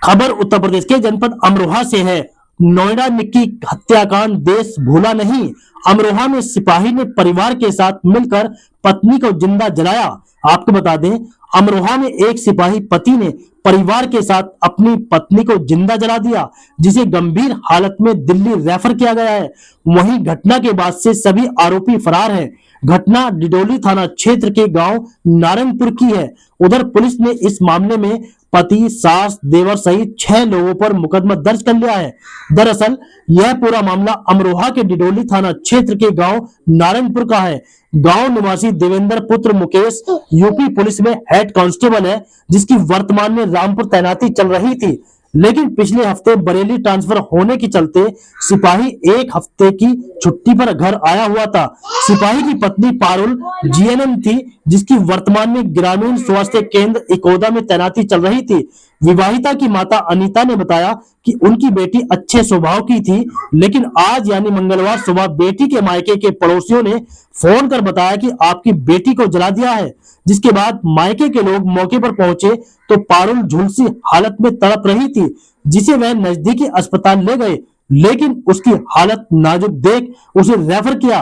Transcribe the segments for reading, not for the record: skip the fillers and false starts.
खबर उत्तर प्रदेश के जनपद अमरोहा से है। नोएडा निक्की हत्याकांड देश भूला नहीं। अमरोहा में सिपाही ने परिवार के साथ मिलकर पत्नी को जिंदा जलाया। आपको बता दें, अमरोहा में एक सिपाही पति ने परिवार के साथ अपनी पत्नी को जिंदा जला दिया, जिसे गंभीर हालत में दिल्ली रेफर किया गया है। वहीं घटना के बाद से सभी आरोपी फरार हैं। घटना डिडोली थाना क्षेत्र के गांव नारंगपुर की है। उधर पुलिस ने इस मामले में पति, सास, देवर सहित 6 लोगों पर मुकदमा दर्ज कर लिया है। दरअसल यह पूरा मामला अमरोहा के डिडोली थाना क्षेत्र के गांव नारंगपुर का है। गांव निवासी देवेंद्र पुत्र मुकेश यूपी पुलिस में हेड कांस्टेबल है, जिसकी वर्तमान में रामपुर तैनाती चल रही थी, लेकिन पिछले हफ्ते बरेली ट्रांसफर होने के चलते सिपाही एक हफ्ते की छुट्टी पर घर आया हुआ था। सिपाही की पत्नी पारुल जीएनएम थी, जिसकी वर्तमान में ग्रामीण स्वास्थ्य केंद्र इकोदा में तैनाती चल रही थी। विवाहिता की माता अनीता ने बताया कि उनकी बेटी अच्छे स्वभाव की थी, लेकिन आज यानी मंगलवार सुबह बेटी के मायके के पड़ोसियों ने फोन कर बताया कि आपकी बेटी को जला दिया है। जिसके बाद मायके के लोग मौके पर पहुंचे तो पारुल झुलसी हालत में तड़प रही थी, जिसे वह नजदीकी अस्पताल ले गए, लेकिन उसकी हालत नाजुक देख उसे रेफर किया।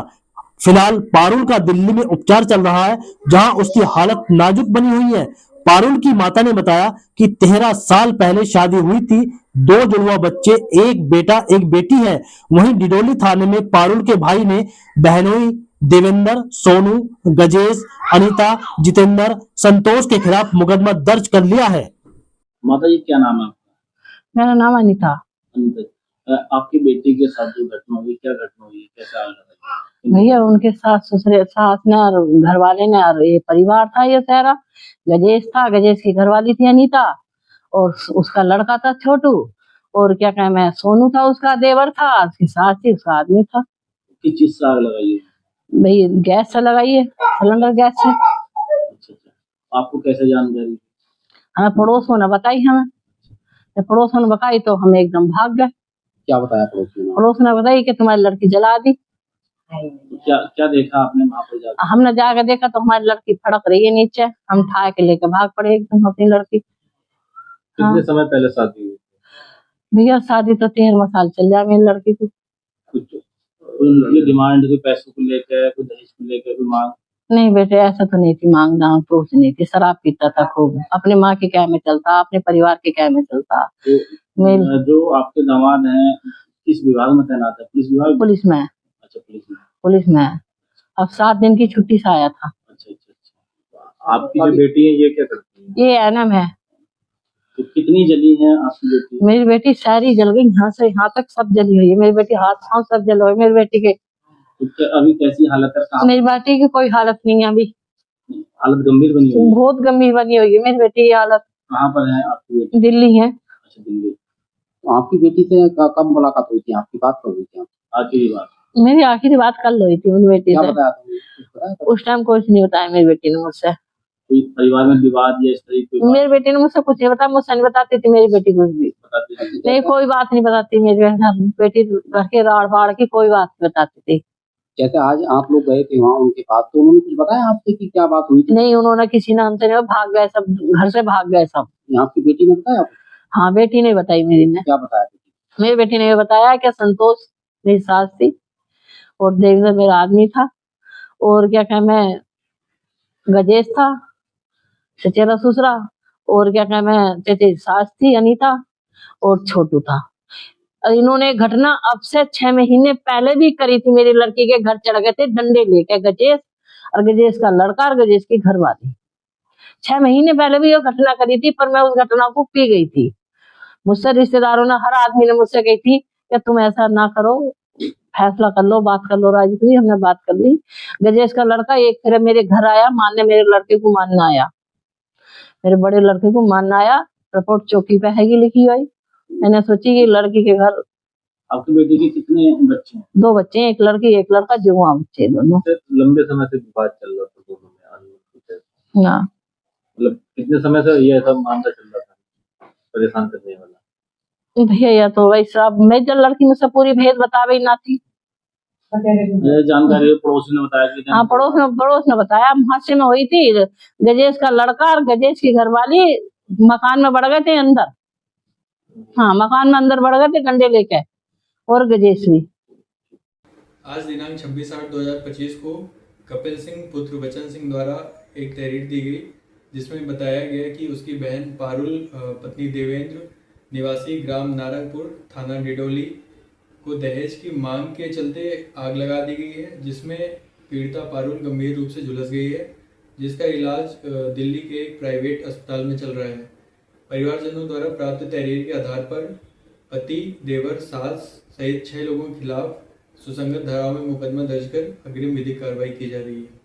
फिलहाल पारुल का दिल्ली में उपचार चल रहा है, जहां उसकी हालत नाजुक बनी हुई है। पारुल की माता ने बताया कि 13 साल पहले शादी हुई थी, 2 जुड़वा बच्चे, एक बेटा एक बेटी है। वहीं डिडोली थाने में पारुल के भाई ने बहनोई देवेंद्र, सोनू, गजेश, अनीता, जितेंद्र, संतोष के खिलाफ मुकदमा दर्ज कर लिया है। माता जी, क्या नाम है आपका? मेरा नाम अनीता। अनीता, आपकी बेटी के साथ जो घटना हुई, क्या घटना हुई, कैसा भैया उनके सास ससुर सास ने और घर वाले ने और ये परिवार था, ये सारा गजेश था, गजेश की घरवाली थी अनीता, और उसका लड़का था छोटू, और क्या कहें मैं सोनू था, उसका देवर था, उसकी सास थी, उसका आदमी था। किस चीज से आग लगाई? भाई गैस से लगाई है, सिलेंडर गैस से। अच्छा, आपको कैसे जानकारी? हमें पड़ोसियों ने बताई, हमें पड़ोसियों ने बताई तो हम एकदम भाग गए। क्या बताया पड़ोसियों ने? पड़ोसियों ने बताई कि तुम्हारी लड़की जला दी। क्या क्या देखा आपने वहाँ पर जाकर? हमने जाकर देखा तो हमारी लड़की फड़क रही है नीचे, हम उठा के लेकर भाग पड़े एकदम अपनी लड़की। कितने समय पहले शादी हुई? भैया शादी तो 13 साल चल जाए मेरी लड़की को। कुछ उनकी डिमांड कोई पैसों को लेकर, कोई दहेज को लेकर कोई मांग? नहीं बेटे, ऐसा तो नहीं थी, मांग दांग तो नहीं थी, शराब पीता था खूब, अपने माँ के क्या में चलता, अपने परिवार के क्या में चलता। तो जो आपके दामाद हैं किस विभाग में तैनात है? पुलिस विभाग? पुलिस में। अच्छा, पुलिस में। अब 7 दिन की छुट्टी से आया था। अच्छा। आपकी जो बेटी है ये क्या करती है? ये एनएम है। तो कितनी जली है आपकी बेटी? मेरी बेटी सारी जल गई, यहाँ से यहाँ तक सब जली हुई है मेरी बेटी, हाथ पाँव सब जल हुए मेरी बेटी के। तो अभी कैसी हालत है? मेरी बेटी की कोई हालत नहीं है अभी। हालत गंभीर बनी हुई है? बहुत गंभीर बनी हुई है मेरी बेटी की हालत। कहाँ पर है आपकी बेटी? दिल्ली है। अच्छा, दिल्ली। तो आपकी बेटी से कब मुलाकात हुई थी? आपकी बात कब हुई थी? आखिरी बात? मेरी आखिरी बात कल हुई थी मेरी बेटी से। क्या बताया था? उस टाइम कुछ नहीं बताया मेरी बेटी ने मुझसे। कोई परिवार में विवाद या इस तरीके की? मेरी बेटी ने मुझसे कुछ नहीं बताया, मुझसे नहीं बताती थी मेरी बेटी कुछ भी। नहीं, कोई बात नहीं बताती मेरी बेटी, घर के राड़ बाड़ की कोई बात नहीं बताती थी। जैसे आज आप लोग गए थे वहाँ उनके पास, तो उन्होंने कुछ बताया आपसे कि क्या बात हुई थी? नहीं, उन्होंने किसी ने हमसे नहीं, भाग गए सब, घर से भाग गए सब। आपकी बेटी ने बताया? हाँ, बेटी ने बताई मेरी ने। क्या बताया? मेरी बेटी ने बताया कि संतोष मेरी सास थी और देवेंद्र मेरा आदमी था, और क्या कहें मैं गजेश था चचेरा ससुरा, और क्या कहें मैं चचेरी सास थी अनीता, और छोटू था। और इन्होंने घटना अब से 6 महीने पहले भी करी थी, मेरी लड़की के घर चढ़ गए थे डंडे लेके गजेश और गजेश का लड़का और गजेश की घरवाली। 6 महीने पहले भी ये घटना करी थी, पर मैं उस घटना को पी गई थी। मुझसे रिश्तेदारों ने, हर आदमी ने मुझसे कही थी कि तुम ऐसा ना करो, फैसला कर लो, बात कर लो राजी हुई। हमने बात कर ली। गजेश का लड़का एक फिर मेरे घर आया मानने, मेरे लड़के को मानना आया, मेरे बड़े लड़के को मानना आया। रिपोर्ट चौकी पे हैगी लिखी हुई। मैंने सोची कि लड़की के घर। आपकी बेटी के कितने बच्चे हैं? 2 बच्चे हैं, एक लड़की एक लड़का, जुआ बच्चे दोनों। लंबे समय से विवाद चल रहा था दोनों में? हाँ। मतलब कितने समय से ये सब मामला चल रहा था, परेशान करने वाला? भैया या तो वही सब, मैं जब लड़की मुझसे पूरी भेद बतावे ना थी। जानकारी पड़ोसी ने बताया कि? हाँ, पड़ोस ने बताया। हादसे में हुई थी, गजेश का लड़का और गजेश की घरवाली मकान में बढ़ गए थे अंदर, हाँ, मकान में अंदर बढ़ गए थे डंडे लेके, और गजेश भी। आज दिनांक 26/8/2025 को कपिल सिंह पुत्र बचन सिंह द्वारा एक तहरीर दी गई, जिसमें बताया गया कि उसकी बहन पारुल पत्नी देवेंद्र निवासी ग्राम नारंगपुर थाना डिडोली को दहेज की मांग के चलते आग लगा दी गई है, जिसमें पीड़िता पारुल गंभीर रूप से झुलस गई है, जिसका इलाज दिल्ली के एक प्राइवेट अस्पताल में चल रहा है। परिवारजनों द्वारा प्राप्त तहरीर के आधार पर पति, देवर, सास सहित 6 लोगों के खिलाफ सुसंगत धाराओं में मुकदमा दर्ज कर अग्रिम विधिक कार्रवाई की जा रही है।